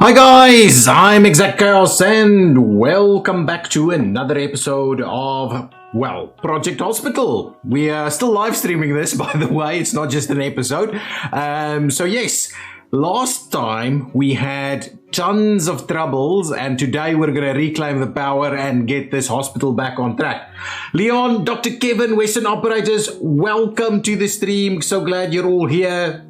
Hi guys, I'm ExactChaos and welcome back to another episode of, well, Project Hospital. We are still live streaming this, by the way, it's not just an episode. So yes, last time we had tons of troubles and today we're going to reclaim the power and get this hospital back on track. Leon, Dr. Kevin, Western Operators, welcome to the stream. So glad you're all here.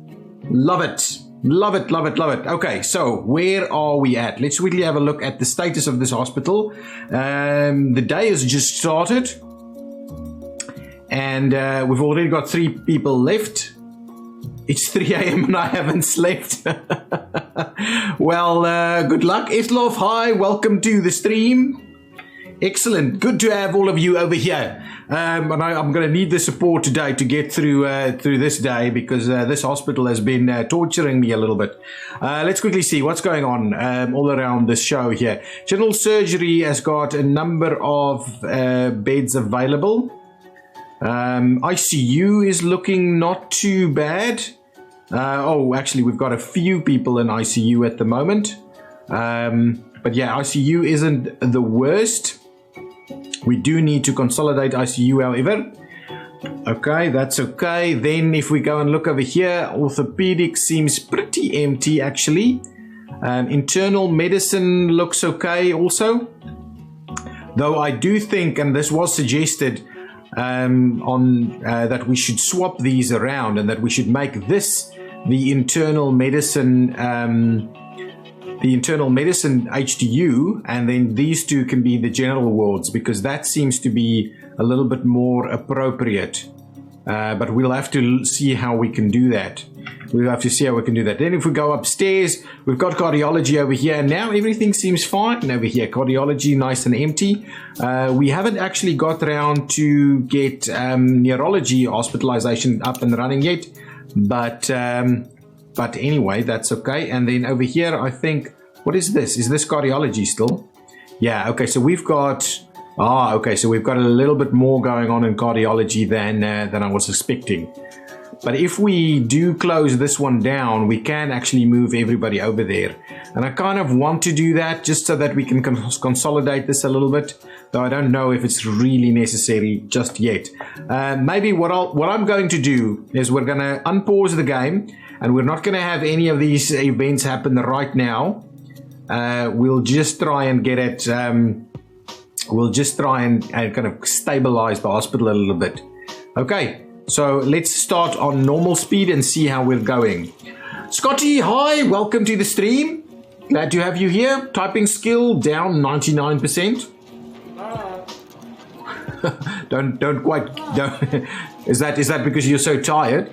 Love it. Love it, love it, love it. Okay, so where are we at? Let's quickly have a look at the status of this hospital. The day has just started and we've already got 3 people left. It's 3 a.m. and I haven't slept. Well, good luck. Islof, hi, welcome to the stream. Excellent, good to have all of you over here. And I'm going to need the support today to get through this day because this hospital has been torturing me a little bit. Let's quickly see what's going on all around this show here. General surgery has got a number of beds available. ICU is looking not too bad. Oh, actually, we've got a few people in ICU at the moment. But yeah, ICU isn't the worst. We do need to consolidate ICU, however. Okay, that's okay. Then if we go and look over here, orthopedic seems pretty empty, actually. Internal medicine looks okay also. Though I do think, and this was suggested, that we should swap these around and that we should make this the internal medicine HDU, and then these two can be the general wards because that seems to be a little bit more appropriate. But we'll have to see how we can do that. We'll have to see how we can do that. Then if we go upstairs, we've got cardiology over here. Now everything seems fine over here. Cardiology nice and empty. We haven't actually got around to get neurology hospitalization up and running yet. But anyway, that's okay. And then over here, I think, what is this? Is this cardiology still? Yeah, okay, so we've got, so we've got a little bit more going on in cardiology than I was expecting. But if we do close this one down, we can actually move everybody over there. And I kind of want to do that just so that we can consolidate this a little bit, though I don't know if it's really necessary just yet. Maybe what I'm going to do is we're going to unpause the game, and we're not going to have any of these events happen right now. We'll just try and get it, we'll just try and kind of stabilize the hospital a little bit. Okay, so let's start on normal speed and see how we're going. Scotty, hi, welcome to the stream. Glad to have you here. Typing skill down 99%. don't. Is that because you're so tired?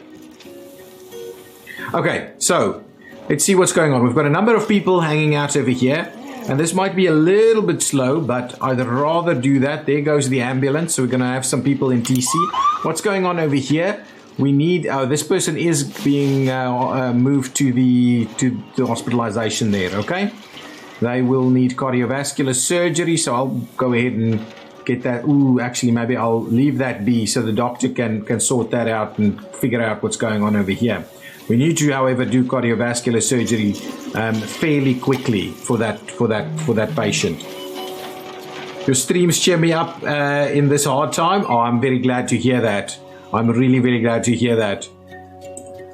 Okay, so let's see what's going on. We've got a number of people hanging out over here, and this might be a little bit slow, but I'd rather do that. There goes the ambulance, so we're going to have some people in TC. What's going on over here? We need, this person is being moved to the hospitalization there, okay? They will need cardiovascular surgery, so I'll go ahead and get that. Ooh, actually, maybe I'll leave that be so the doctor can sort that out and figure out what's going on over here. We need to, however, do cardiovascular surgery fairly quickly for that patient. Your streams cheer me up in this hard time. Oh, I'm very glad to hear that. I'm really, very glad to hear that.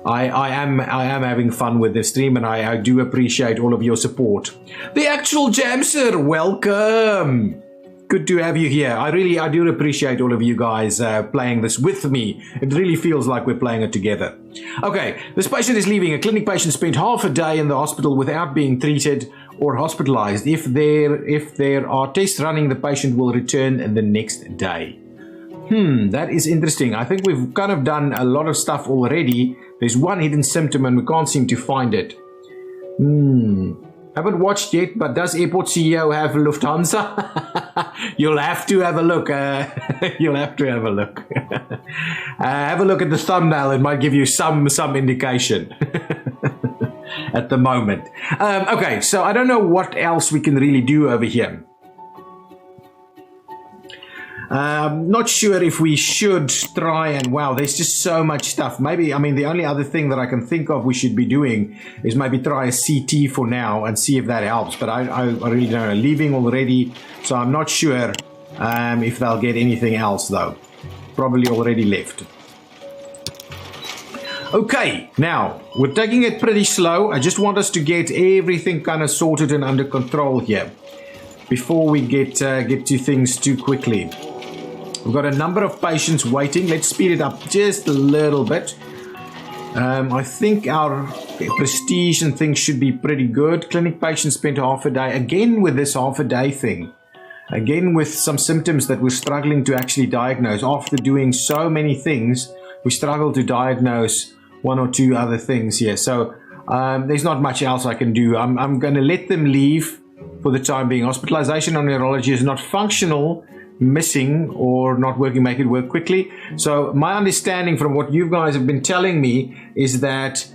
I am having fun with this stream, and I do appreciate all of your support. The actual Jamser, welcome. Good to have you here. I do appreciate all of you guys playing this with me. It really feels like we're playing it together. Okay, this patient is leaving. A clinic patient spent half a day in the hospital without being treated or hospitalized. If there are tests running, the patient will return the next day. That is interesting. I think we've kind of done a lot of stuff already. There's one hidden symptom and we can't seem to find it. Haven't watched yet, but does Airport CEO have Lufthansa? You'll have to have a look. You'll have to have a look. Have a look at the thumbnail. It might give you some indication at the moment. Okay, so I don't know what else we can really do over here. Not sure if we should try and, wow, there's just so much stuff. Maybe, I mean, the only other thing that I can think of we should be doing is maybe try a CT for now and see if that helps. But I really don't know. Leaving already, so I'm not sure if they'll get anything else though. Probably already left. Okay, now we're taking it pretty slow. I just want us to get everything kind of sorted and under control here before we get to things too quickly. We've got a number of patients waiting. Let's speed it up just a little bit. I think our prestige and things should be pretty good. Clinic patient spent half a day. Again with this half a day thing. Again with some symptoms that we're struggling to actually diagnose. After doing so many things, we struggle to diagnose one or two other things here. So there's not much else I can do. I'm going to let them leave for the time being. Hospitalization on neurology is not functional, missing, or not working, make it work quickly. So my understanding from what you guys have been telling me is that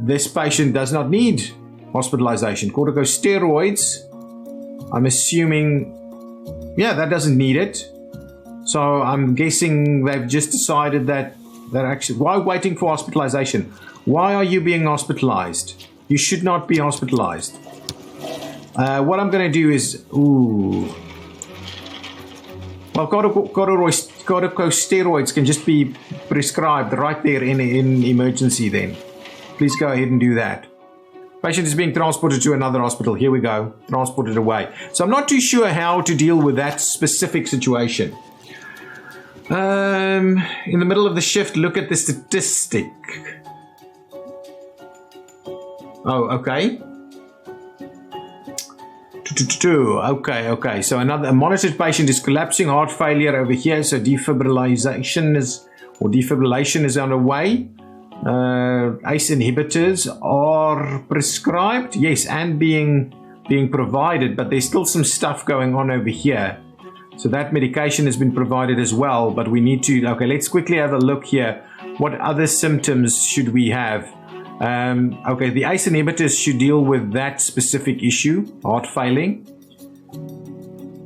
this patient does not need hospitalization. Corticosteroids, I'm assuming, yeah, that doesn't need it. So I'm guessing they've just decided that actually, why waiting for hospitalization? Why are you being hospitalized? You should not be hospitalized. What I'm going to do is, well, corticosteroids can just be prescribed right there in emergency then. Please go ahead and do that. Patient is being transported to another hospital. Here we go. Transported away. So I'm not too sure how to deal with that specific situation. In the middle of the shift, look at the statistic. Oh, okay. Okay. So a monitored patient is collapsing, heart failure over here. So defibrillation is underway. ACE inhibitors are prescribed, yes, and being provided, but there's still some stuff going on over here. So that medication has been provided as well, but we need to, okay, let's quickly have a look here. What other symptoms should we have? Okay, the ACE inhibitors should deal with that specific issue, heart failing.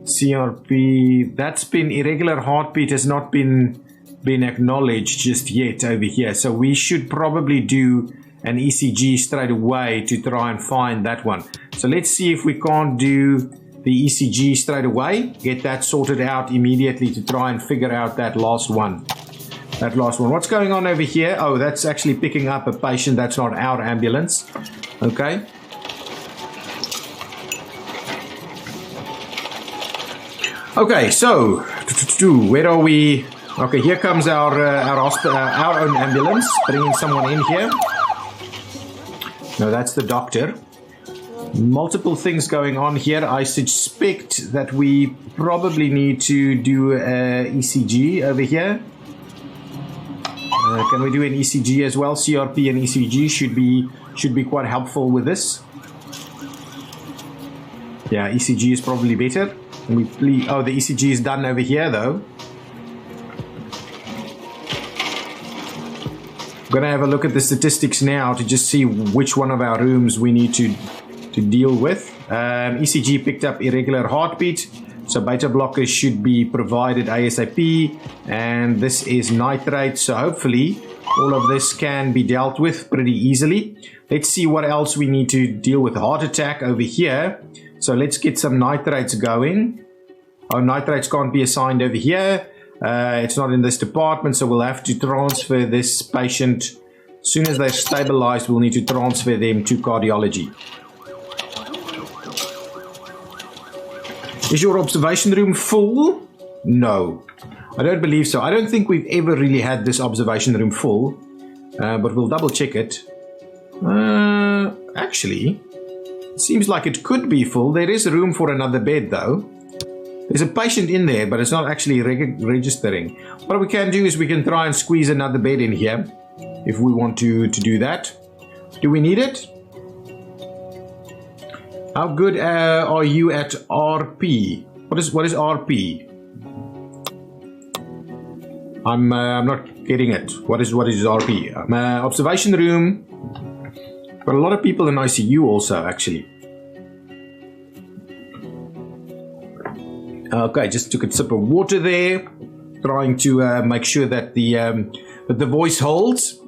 CRP, that's been irregular heartbeat, has not been acknowledged just yet over here. So we should probably do an ECG straight away to try and find that one. So let's see if we can't do the ECG straight away, get that sorted out immediately to try and figure out that last one. What's going on over here? Oh, that's actually picking up a patient. That's not our ambulance. Okay. Okay, so where are we? Okay, here comes our own ambulance, bringing someone in here. No, that's the doctor. Multiple things going on here. I suspect that we probably need to do a ECG over here. Can we do an ECG as well? CRP and ECG should be quite helpful with this. Yeah, ECG is probably better. Can we please? Oh, the ECG is done over here though. I'm gonna have a look at the statistics now to just see which one of our rooms we need to deal with. ECG picked up irregular heartbeat, so beta blockers should be provided ASAP, and this is nitrate, so hopefully all of this can be dealt with pretty easily. Let's see what else we need to deal with. Heart attack over here, so let's get some nitrates going. Oh, nitrates can't be assigned over here. It's not in this department, so we'll have to transfer this patient. As soon as they're stabilized, we'll need to transfer them to cardiology. Is your observation room full? No, I don't believe so. I don't think we've ever really had this observation room full, but we'll double check it. Actually, it seems like it could be full. There is room for another bed though. There's a patient in there, but it's not actually registering. What we can do is we can try and squeeze another bed in here if we want to do that. Do we need it? How good are you at RP? What is RP? I'm not getting it. What is RP? Observation room. Got a lot of people in ICU also, actually. Okay, just took a sip of water there, trying to make sure that the voice holds.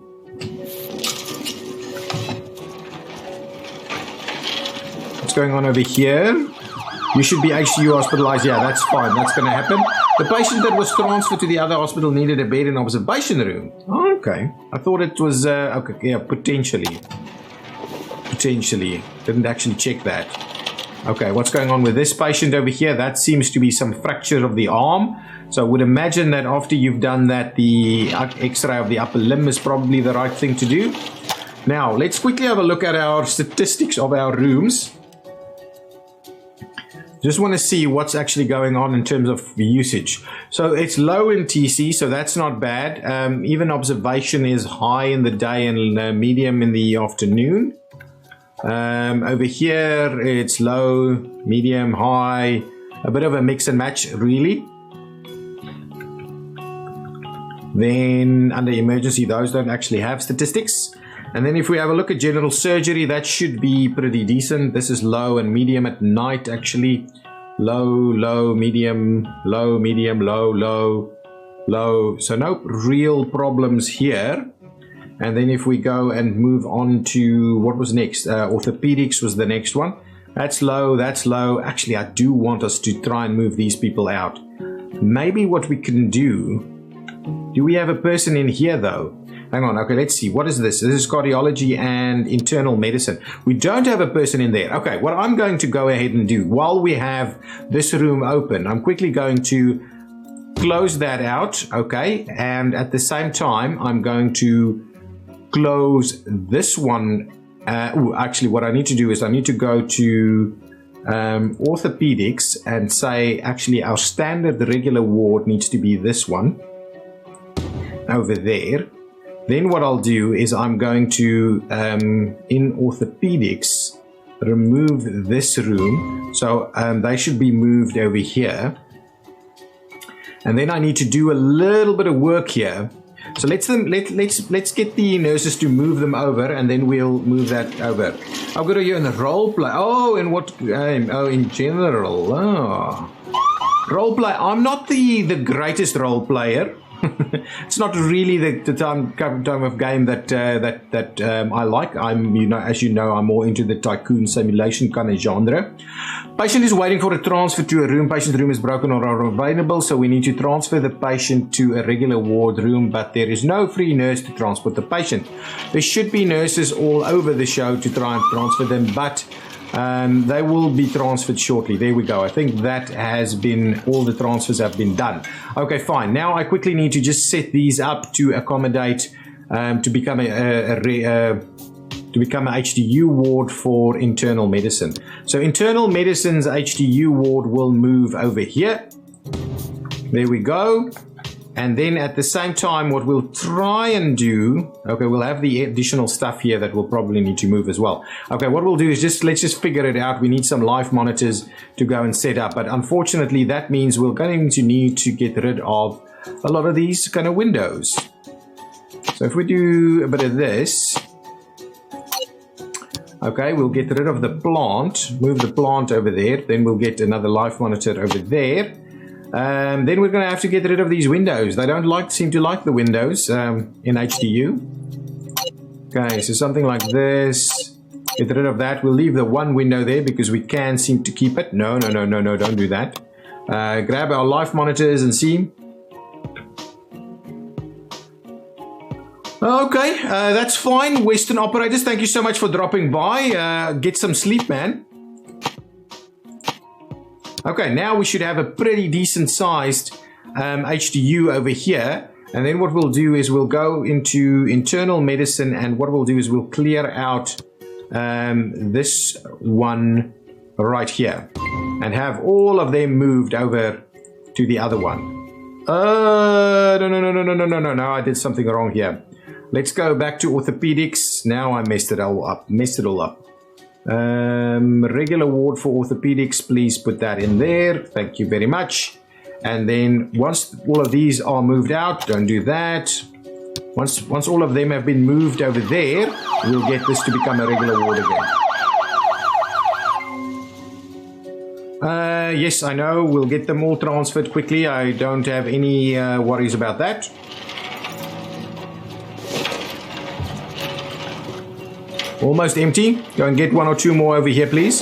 What's going on over here? You should be HDU hospitalized. Yeah, that's fine. That's going to happen. The patient that was transferred to the other hospital needed a bed in observation room. Oh, okay. I thought it was, okay, yeah, potentially. Potentially. Didn't actually check that. Okay, what's going on with this patient over here? That seems to be some fracture of the arm. So I would imagine that after you've done that, the x-ray of the upper limb is probably the right thing to do. Now, let's quickly have a look at our statistics of our rooms. Just want to see what's actually going on in terms of usage. So it's low in TC, so that's not bad. Even observation is high in the day and medium in the afternoon. Over here, it's low, medium, high, a bit of a mix and match, really. Then under emergency, those don't actually have statistics. And then if we have a look at general surgery, that should be pretty decent. This is low and medium at night, actually. Low, low, medium, low, medium, low, low, low. So no real problems here. And then if we go and move on to what was next, orthopedics was the next one. That's low, that's low. Actually, I do want us to try and move these people out. Maybe what we can do we have a person in here though? Hang on, okay, let's see. What is this? This is cardiology and internal medicine. We don't have a person in there. Okay, what I'm going to go ahead and do while we have this room open, I'm quickly going to close that out, okay? And at the same time, I'm going to close this one. Actually, what I need to do is I need to go to orthopedics and say, actually, our standard regular ward needs to be this one over there. Then what I'll do is I'm going to, in orthopedics, remove this room. So they should be moved over here. And then I need to do a little bit of work here. So let's get the nurses to move them over, and then we'll move that over. I've got you in the role play. Oh, in what game? Oh, in general. Oh. Role play. I'm not the greatest role player. It's not really the time of game that I like. As you know, I'm more into the tycoon simulation kind of genre. Patient is waiting for a transfer to a room. Patient's room is broken or unavailable, so we need to transfer the patient to a regular ward room, but there is no free nurse to transport the patient. There should be nurses all over the show to try and transfer them, but they will be transferred shortly. There we go. I think that has been, all the transfers have been done. Okay, fine. Now I quickly need to just set these up to accommodate, to become a HDU ward for internal medicine. So internal medicine's HDU ward will move over here. There we go. And then at the same time, what we'll try and do, okay, we'll have the additional stuff here that we'll probably need to move as well. Okay, what we'll do is let's just figure it out. We need some live monitors to go and set up. But unfortunately, that means we're going to need to get rid of a lot of these kind of windows. So if we do a bit of this, okay, we'll get rid of the plant, move the plant over there. Then we'll get another live monitor over there. Then we're going to have to get rid of these windows. They don't seem to like the windows in HDU. Okay, so something like this. Get rid of that. We'll leave the one window there because we can seem to keep it. No, don't do that. Grab our live monitors and see. Okay, that's fine. Western operators, thank you so much for dropping by. Get some sleep, man. Okay, now we should have a pretty decent sized HDU over here. And then what we'll do is we'll go into internal medicine, and what we'll do is we'll clear out this one right here and have all of them moved over to the other one. No, I did something wrong here. Let's go back to orthopedics. Now I messed it all up. Regular ward for orthopedics, please put that in there. Thank you very much. And then once all of these are moved out, don't do that. Once all of them have been moved over there, we'll get this to become a regular ward again. Yes, I know. We'll get them all transferred quickly. I don't have any worries about that. Almost empty. Go and get 1 or 2 more over here, please.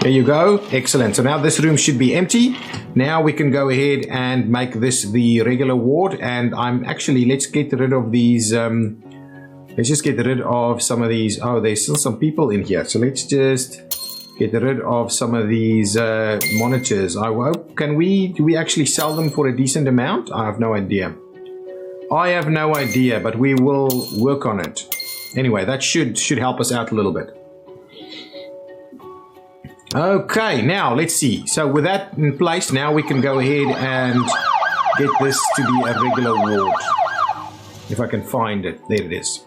There you go. Excellent. So now this room should be empty. Now we can go ahead and make this the regular ward. And I'm actually, let's get rid of these. Let's just get rid of some of these. Oh, there's still some people in here. So let's just get rid of some of these monitors. Do we actually sell them for a decent amount? I have no idea. But we will work on it. Anyway, that should help us out a little bit. Okay, now let's see. So with that in place, now we can go ahead and get this to be a regular ward. If I can find it. There it is.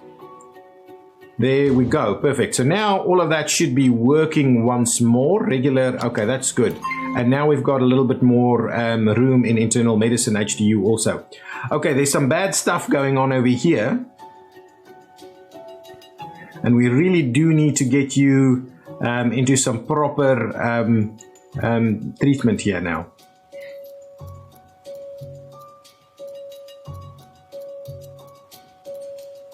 There we go. Perfect. So now all of that should be working once more. Regular. Okay, that's good. And now we've got a little bit more room in internal medicine HDU also. Okay, there's some bad stuff going on over here. And we really do need to get you into some proper treatment here now.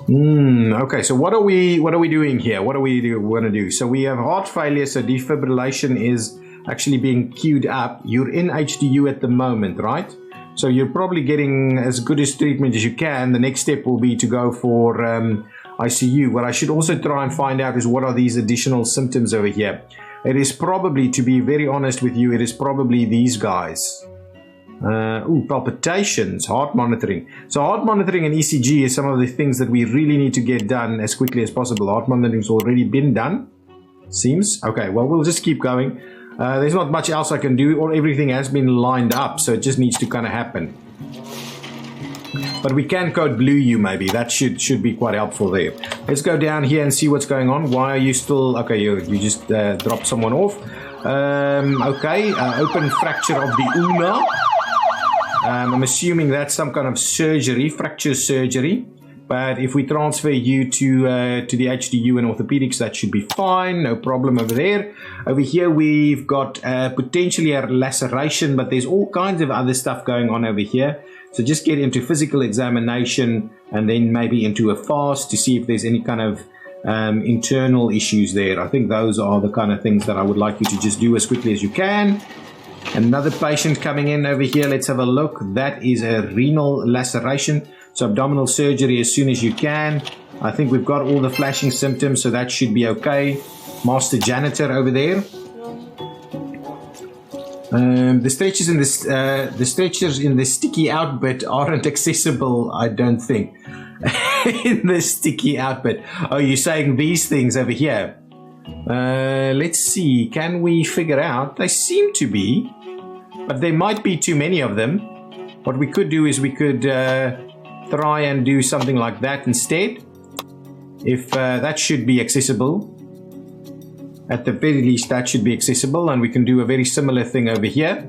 Okay, so what are we doing here? What do we want to do? So we have heart failure, so defibrillation is actually being queued up. You're in HDU at the moment, right? So you're probably getting as good as treatment as you can. The next step will be to go for ICU. What I should also try and find out is what are these additional symptoms over here. It is probably, to be very honest with you, it is probably these guys. Palpitations, heart monitoring. So heart monitoring and ECG is some of the things that we really need to get done as quickly as possible. Heart monitoring has already been done, seems. Okay, well, we'll just keep going. There's not much else I can do, or everything has been lined up, so it just needs to kind of happen. But we can code blue you maybe. That should be quite helpful there. Let's go down here and see what's going on. Why are you still... Okay, you just dropped someone off. Okay, open fracture of the ulna. I'm assuming that's some kind of surgery, fracture surgery. But if we transfer you to the HDU and orthopedics, that should be fine. No problem over there. Over here, we've got potentially a laceration, but there's all kinds of other stuff going on over here. So just get into physical examination and then maybe into a fast to see if there's any kind of internal issues there. I think those are the kind of things that I would like you to just do as quickly as you can. Another patient coming in over here. Let's have a look. That is a renal laceration. So abdominal surgery as soon as you can. I think we've got all the flashing symptoms, so that should be okay. Master janitor over there. The stretchers in the sticky out bit aren't accessible, I don't think. In the sticky out bit. Oh, you're saying these things over here. Let's see. Can we figure out? They seem to be, but there might be too many of them. What we could do is we could try and do something like that instead. If that should be accessible. At the very least, that should be accessible, and we can do a very similar thing over here.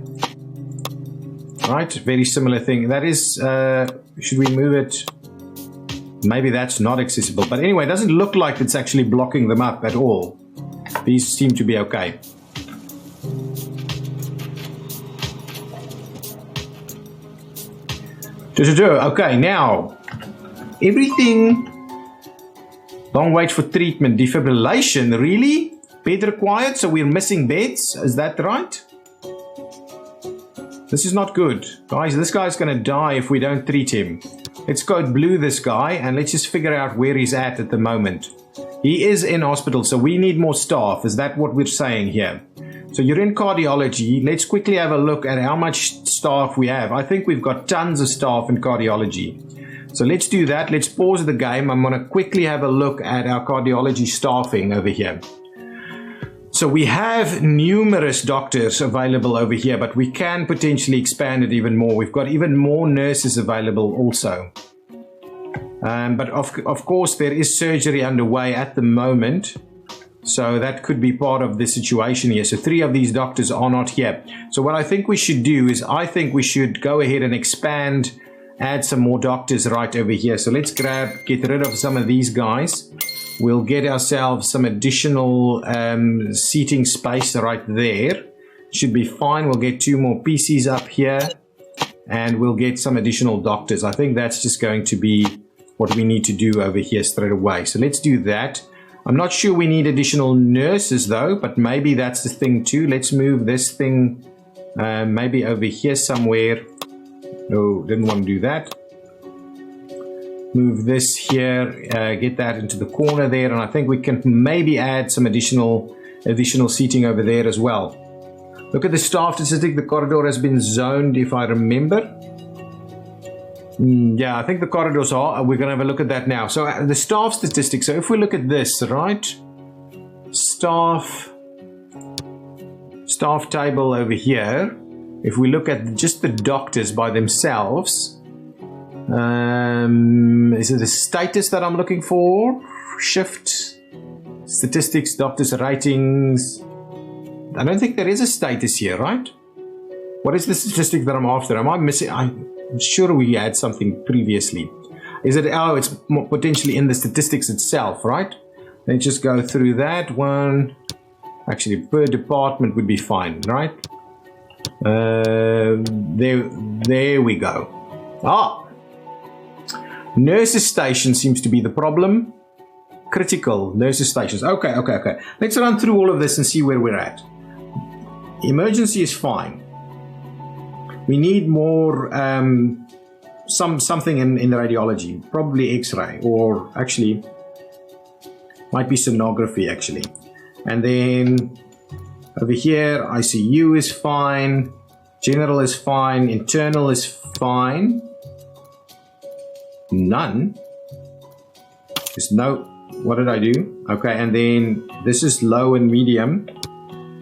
Right, very similar thing. That is, should we move it? Maybe that's not accessible. But anyway, it doesn't look like it's actually blocking them up at all. These seem to be okay. Okay, now, everything. Long wait for treatment. Defibrillation, really? Bed required, so we're missing beds. Is that right? This is not good. Guys, this guy's going to die if we don't treat him. Let's code blue this guy, and let's just figure out where he's at the moment. He is in hospital, so we need more staff. Is that what we're saying here? So you're in cardiology. Let's quickly have a look at how much staff we have. I think we've got tons of staff in cardiology. So let's do that. Let's pause the game. I'm going to quickly have a look at our cardiology staffing over here. So we have numerous doctors available over here, but we can potentially expand it even more. We've got even more nurses available also. But of course, there is surgery underway at the moment. So that could be part of the situation here. So 3 of these doctors are not here. So what I think we should do is I think we should go ahead and add some more doctors right over here. So let's get rid of some of these guys. We'll get ourselves some additional seating space right there. Should be fine. We'll get 2 more PCs up here, and we'll get some additional doctors. I think that's just going to be what we need to do over here straight away. So let's do that. I'm not sure we need additional nurses though, but maybe that's the thing too. Let's move this thing maybe over here somewhere. No, didn't want to do that. Move this here, get that into the corner there, and I think we can maybe add some additional seating over there as well. Look at the staff statistic. The corridor has been zoned, if I remember. Yeah, I think the corridors are. We're going to have a look at that now. So the staff statistics. So if we look at this, right? Staff table over here. If we look at just the doctors by themselves, is it the status that I'm looking for? Shift, statistics, doctors' ratings. I don't think there is a status here, right? What is the statistic that I'm after? Am I missing? I'm sure we had something previously. Is it? Oh, it's potentially in the statistics itself, right? Let's just go through that one. Actually, per department would be fine, right? There we go. Ah, nurses station seems to be the problem. Critical nurses stations. Okay. Let's run through all of this and see where we're at. Emergency is fine. We need more something in the radiology, probably X-ray, or actually might be sonography actually. And then over here ICU is fine, general is fine, internal is fine. None. There's no. What did I do? Okay, and then this is low and medium.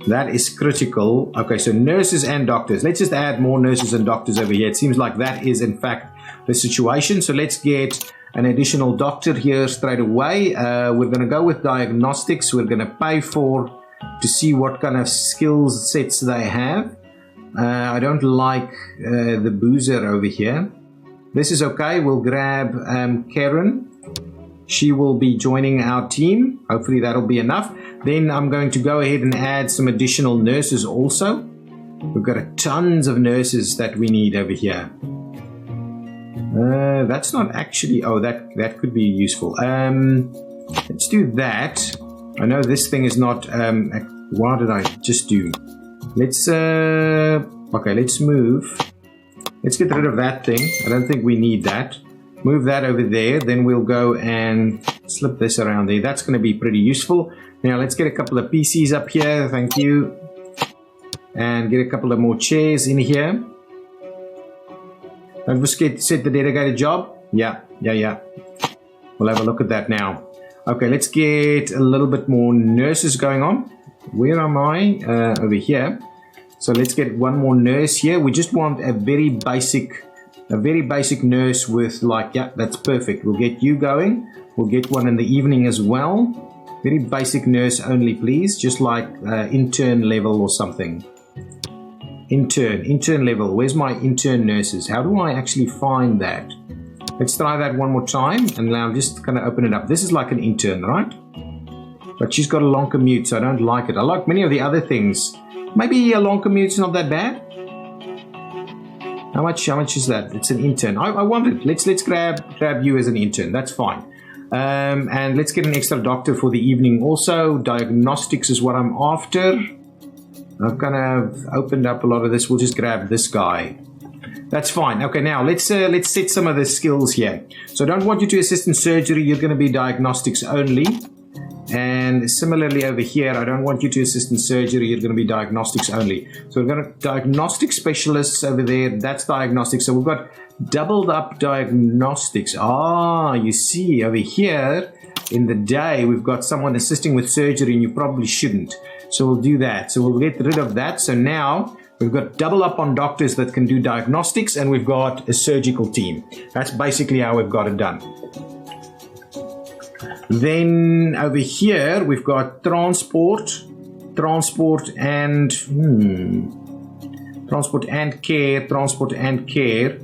That is critical. Okay, so nurses and doctors. Let's just add more nurses and doctors over here. It seems like that is in fact the situation. So let's get an additional doctor here straight away. We're going to go with diagnostics. We're going to pay to see what kind of skills sets they have. I don't like the boozer over here. This is okay. We'll grab Karen. She will be joining our team. Hopefully that'll be enough. Then I'm going to go ahead and add some additional nurses also. We've got tons of nurses that we need over here. That's not actually... Oh, that could be useful. Let's do that. I know this thing is not... what did I just do? Let's... okay, let's move. Let's get rid of that thing. I don't think we need that. Move that over there. Then we'll go and slip this around there. That's going to be pretty useful. Now let's get a couple of PCs up here. Thank you. And get a couple of more chairs in here. Don't forget to set the dedicated job. Yeah. We'll have a look at that now. Okay, let's get a little bit more nurses going on. Where am I? Over here. So let's get one more nurse here. We just want a very basic nurse with like, yeah, that's perfect. We'll get you going. We'll get one in the evening as well. Very basic nurse only, please. Just like intern level or something. Intern level. Where's my intern nurses? How do I actually find that? Let's try that one more time. And now just kind of open it up. This is like an intern, right? But she's got a long commute, so I don't like it. I like many of the other things. Maybe a long commute is not that bad. How much is that? It's an intern. I want it. Let's grab you as an intern. That's fine. And let's get an extra doctor for the evening also. Diagnostics is what I'm after. I've kind of opened up a lot of this. We'll just grab this guy. That's fine. Okay, now let's set some of the skills here. So I don't want you to assist in surgery. You're going to be diagnostics only. And similarly over here, I don't want you to assist in surgery. You're going to be diagnostics only. So we've got diagnostic specialists over there. That's diagnostics. So we've got doubled up diagnostics. Ah, you see over here in the day, we've got someone assisting with surgery and you probably shouldn't. So we'll do that. So we'll get rid of that. So now we've got double up on doctors that can do diagnostics and we've got a surgical team. That's basically how we've got it done. Then over here we've got transport and care,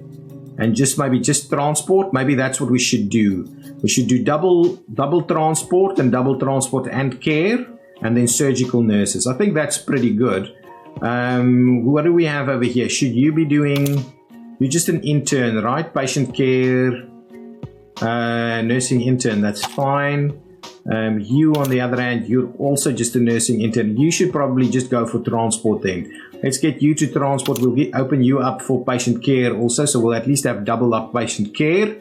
and just maybe just transport. Maybe that's what we should do. We should do double transport and care, and then surgical nurses. I think that's pretty good. What do we have over here? Should you be doing, you're just an intern, right? Patient care, nursing intern, that's fine. You, on the other hand, you're also just a nursing intern. You should probably just go for transport then. Let's get you to transport. We'll open you up for patient care also, so we'll at least have double up patient care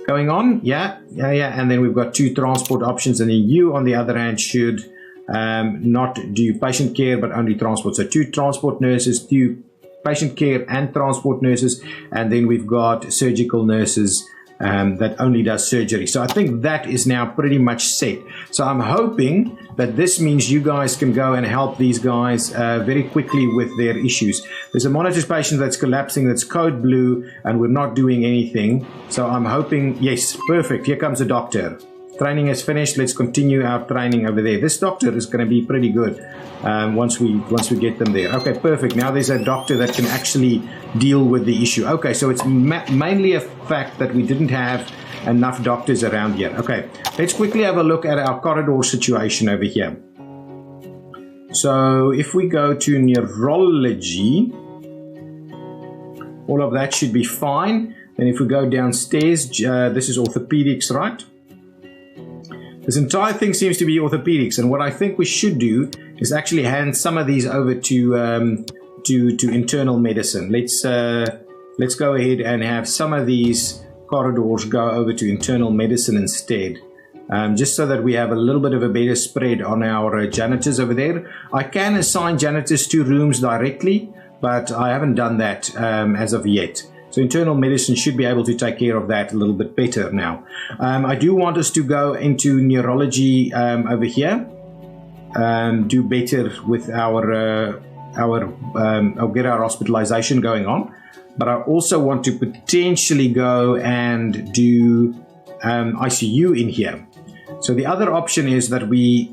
going on. Yeah. And then we've got 2 transport options, and then you, on the other hand, should not do patient care but only transport. So 2 transport nurses, 2 patient care and transport nurses, and then we've got surgical nurses that only does surgery. So I think that is now pretty much set. So I'm hoping that this means you guys can go and help these guys very quickly with their issues. There's a monitor patient that's collapsing, that's code blue, and we're not doing anything. So I'm hoping, yes, perfect. Here comes the doctor. Training is finished. Let's continue our training over there. This doctor is going to be pretty good once we get them there. Okay, perfect. Now there's a doctor that can actually deal with the issue. Okay, so it's mainly a fact that we didn't have enough doctors around here. Okay, let's quickly have a look at our corridor situation over here. So if we go to neurology, all of that should be fine. And if we go downstairs, this is orthopedics, right? This entire thing seems to be orthopedics, and what I think we should do is actually hand some of these over to internal medicine. Let's go ahead and have some of these corridors go over to internal medicine instead, just so that we have a little bit of a better spread on our janitors over there. I can assign janitors to rooms directly, but I haven't done that as of yet. So internal medicine should be able to take care of that a little bit better now. I do want us to go into neurology over here, do better with our get our hospitalization going on. But I also want to potentially go and do ICU in here. So the other option is that we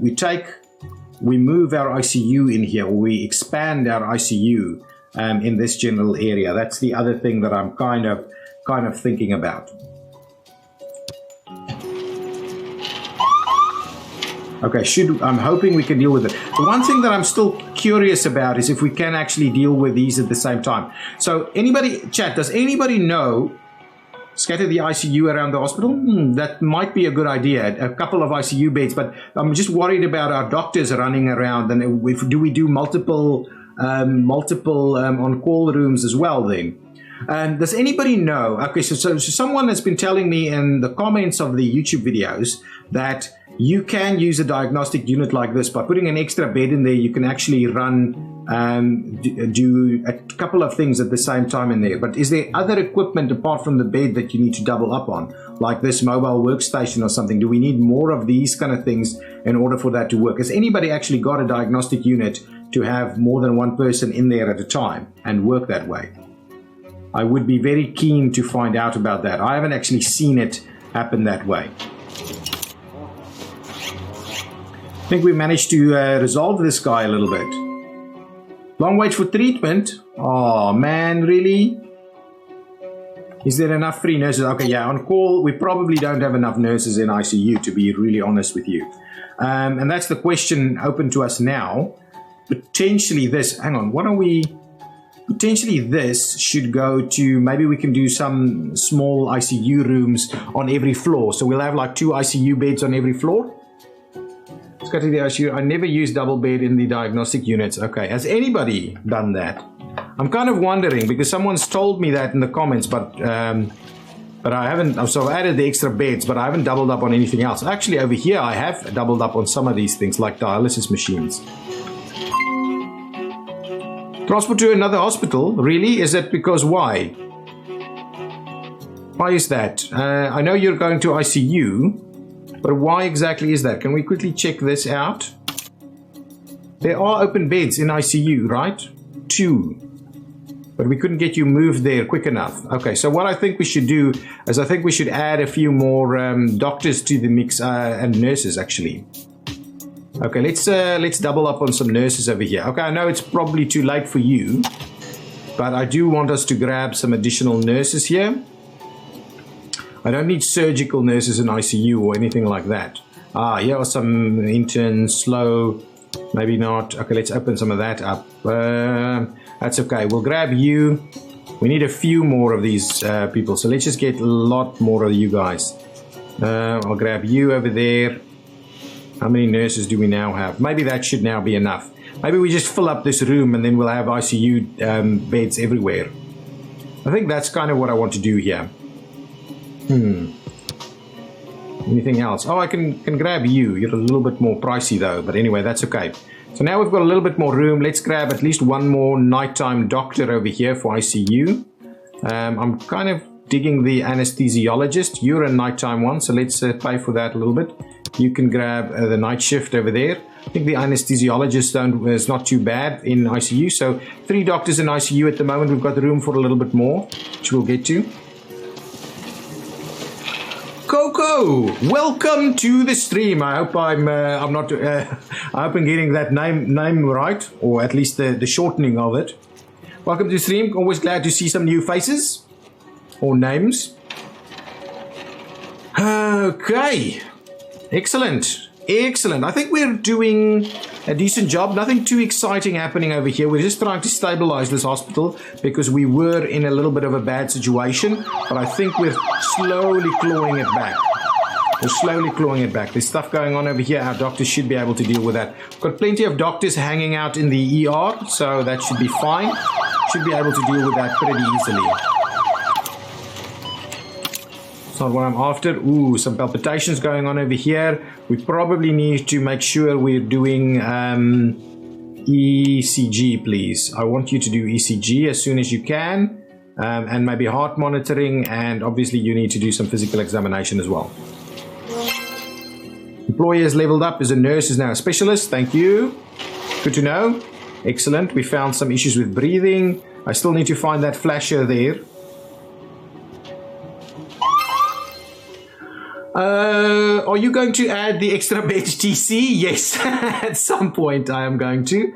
move our ICU in here, or we expand our ICU in this general area. That's the other thing that I'm kind of thinking about. Okay, I'm hoping we can deal with it. The one thing that I'm still curious about is if we can actually deal with these at the same time. So chat, does anybody know, scatter the ICU around the hospital? That might be a good idea, a couple of ICU beds, but I'm just worried about our doctors running around, and do we do multiple on-call rooms as well then? Does anybody know? Okay, so someone has been telling me in the comments of the YouTube videos that you can use a diagnostic unit like this. By putting an extra bed in there, you can actually run, do a couple of things at the same time in there. But is there other equipment apart from the bed that you need to double up on, like this mobile workstation or something? Do we need more of these kind of things in order for that to work? Has anybody actually got a diagnostic unit to have more than one person in there at a time and work that way? I would be very keen to find out about that. I haven't actually seen it happen that way. I think we managed to resolve this guy a little bit. Long wait for treatment. Oh man, really? Is there enough free nurses? Okay, yeah, on call, we probably don't have enough nurses in ICU, to be really honest with you. And that's the question open to us now. Potentially this, hang on, what are we? Potentially this should go to, maybe we can do some small ICU rooms on every floor. So we'll have like 2 ICU beds on every floor. Let's go to the ICU. I never use double bed in the diagnostic units. Okay, has anybody done that? I'm kind of wondering because someone's told me that in the comments, but I haven't. So I added the extra beds, but I haven't doubled up on anything else. Actually, over here I have doubled up on some of these things like dialysis machines. Transport to another hospital? Really? Is that because why? Why is that? I know you're going to ICU, but why exactly is that? Can we quickly check this out? There are open beds in ICU, right? 2. But we couldn't get you moved there quick enough. Okay, so what I think we should do is I think we should add a few more doctors to the mix and nurses actually. Okay, let's double up on some nurses over here. Okay, I know it's probably too late for you, but I do want us to grab some additional nurses here. I don't need surgical nurses in ICU or anything like that. Here are some interns, slow, maybe not. Okay, let's open some of that up. That's okay, we'll grab you. We need a few more of these people, so let's just get a lot more of you guys. I'll grab you over there. How many nurses do we now have? Maybe that should now be enough. Maybe we just fill up this room and then we'll have ICU beds everywhere. I think that's kind of what I want to do here. Anything else? Oh, I can grab you. You're a little bit more pricey though, but anyway, that's okay. So now we've got a little bit more room. Let's grab at least one more nighttime doctor over here for ICU. I'm kind of digging the anesthesiologist. You're a nighttime one, so let's pay for that a little bit. You can grab the night shift over there. I think the anesthesiologist is not too bad in ICU. So 3 doctors in ICU at the moment. We've got the room for a little bit more, which we'll get to. Coco, welcome to the stream. I hope I'm not. I hope I'm getting that name right, or at least the shortening of it. Welcome to the stream. Always glad to see some new faces or names. Okay, excellent. I think we're doing a decent job. Nothing too exciting happening over here. We're just trying to stabilize this hospital because we were in a little bit of a bad situation, but I think we're slowly clawing it back. There's stuff going on over here. Our doctors should be able to deal with that. We've got plenty of doctors hanging out in the ER, so that should be fine. Should be able to deal with that pretty easily. It's not what I'm after. Ooh, some palpitations going on over here. We probably need to make sure we're doing ECG, please. I want you to do ECG as soon as you can, and maybe heart monitoring, and obviously you need to do some physical examination as well. Employee has leveled up as a nurse, is now a specialist. Thank you. Good to know. Excellent. We found some issues with breathing. I still need to find that flasher there. Are you going to add the extra bed TC? Yes, at some point I am going to.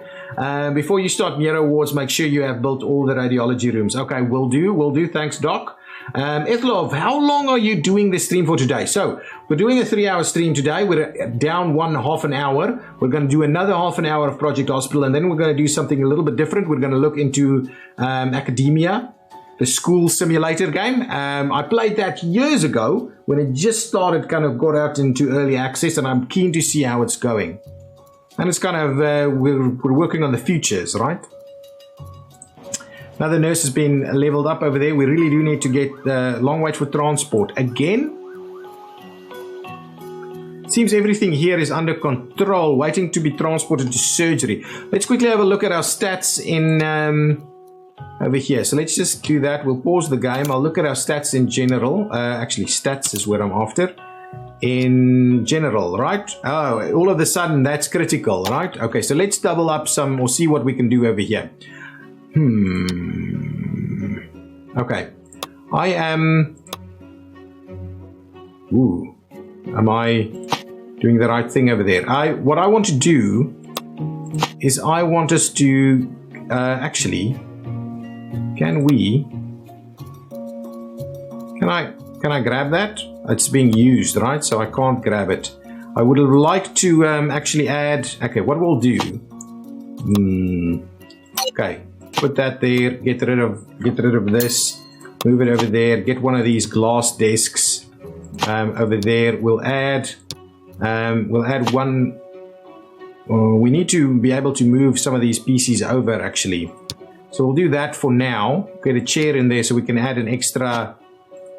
Before you start Mira Awards, make sure you have built all the radiology rooms. Okay, will do. Thanks, Doc. Ethlov, how long are you doing this stream for today? So, we're doing a 3-hour stream today. We're down half an hour. We're going to do another half an hour of Project Hospital, and then we're going to do something a little bit different. We're going to look into academia, the school simulator game. I played that years ago when it just started, kind of got out into early access, and I'm keen to see how it's going. And it's kind of, we're working on the futures, right? Another nurse has been leveled up over there. We really do need to get long wait for transport. Again? Seems everything here is under control, waiting to be transported to surgery. Let's quickly have a look at our stats in over here. So let's just do that. We'll pause the game. I'll look at our stats in general. Actually, stats is what I'm after. In general, right? Oh, all of a sudden that's critical, right? Okay, so let's double up some or see what we can do over here. Okay. I am... Ooh. Am I doing the right thing over there? What I want to do is I want us to... actually... Can I grab that? It's being used, right? So I can't grab it. I would have liked to actually add... Okay, what we'll do... Okay. Put that there, get rid of this, move it over there, get one of these glass desks over there. We'll add one. We need to be able to move some of these PCs over actually. So we'll do that for now. Get a chair in there so we can add an extra.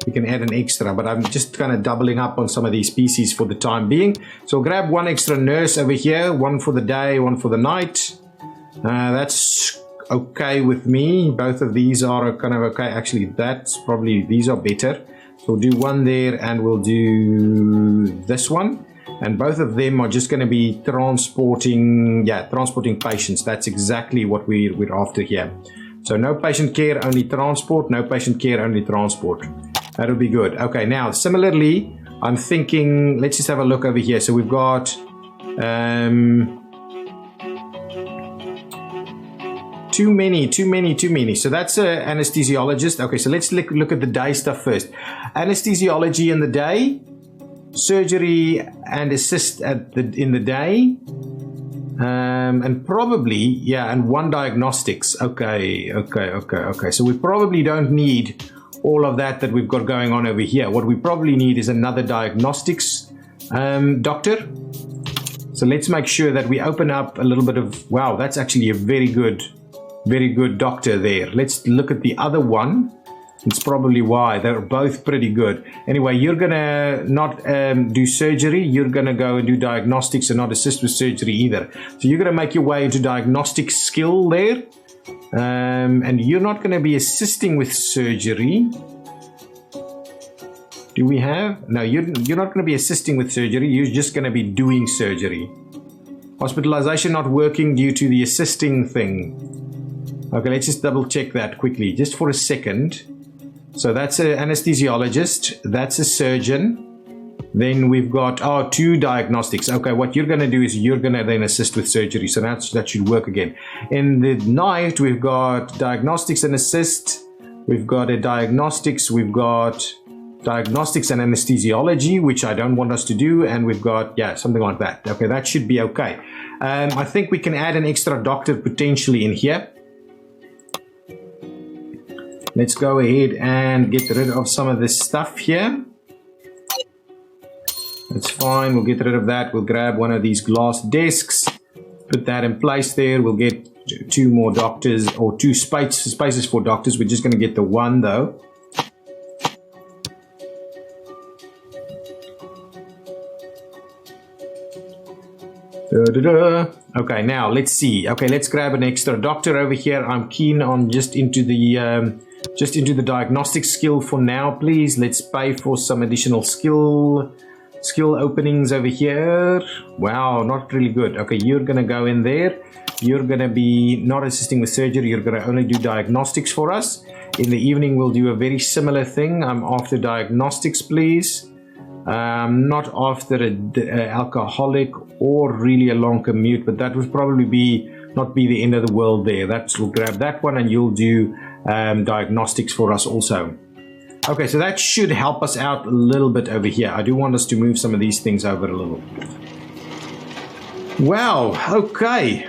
But I'm just kind of doubling up on some of these PCs for the time being. So we'll grab one extra nurse over here, one for the day, one for the night. That's okay with me. Both of these are kind of okay. Actually, that's probably, these are better. So we'll do one there and we'll do this one. And both of them are just going to be transporting patients. That's exactly what we're after here. So no patient care, only transport. No patient care, only transport. That'll be good. Okay, now similarly, I'm thinking, let's just have a look over here. So we've got 2 too many. So that's an anesthesiologist. Okay, so let's look at the day stuff first. Anesthesiology in the day, surgery and assist in the day, and probably, and one diagnostics. Okay. So we probably don't need all of that we've got going on over here. What we probably need is another diagnostics doctor. So let's make sure that we open up a little bit of, wow, that's actually a very good doctor there. Let's look at the other one. It's probably why. They're both pretty good. Anyway, you're going to not do surgery. You're going to go and do diagnostics and not assist with surgery either. So you're going to make your way into diagnostic skill there. And you're not going to be assisting with surgery. Do we have? No, you're not going to be assisting with surgery. You're just going to be doing surgery. Hospitalization not working due to the assisting thing. Okay, let's just double check that quickly, just for a second. So that's an anesthesiologist. That's a surgeon. Then we've got, 2 diagnostics. Okay, what you're going to do is you're going to then assist with surgery. So that should work again. In the night, we've got diagnostics and assist. We've got a diagnostics. We've got diagnostics and anesthesiology, which I don't want us to do, and we've got something like that. Okay, that should be okay. I think we can add an extra doctor potentially in here. Let's go ahead and get rid of some of this stuff here. That's fine, we'll get rid of that. We'll grab one of these glass desks, put that in place there. We'll get 2 more doctors, or 2 spaces for doctors. We're just going to get the 1 though. Okay, now let's see. Okay, let's grab an extra doctor over here. I'm keen on just into the diagnostic skill for now, please. Let's pay for some additional skill openings over here. Wow, not really good. Okay, you're gonna go in there. You're gonna be not assisting with surgery. You're gonna only do diagnostics for us. In the evening, we'll do a very similar thing. I'm after diagnostics, please. Not after an alcoholic or really a long commute, but that would probably not be the end of the world there. We'll grab that one, and you'll do diagnostics for us also. Okay, so that should help us out a little bit over here. I do want us to move some of these things over a little. Wow, okay.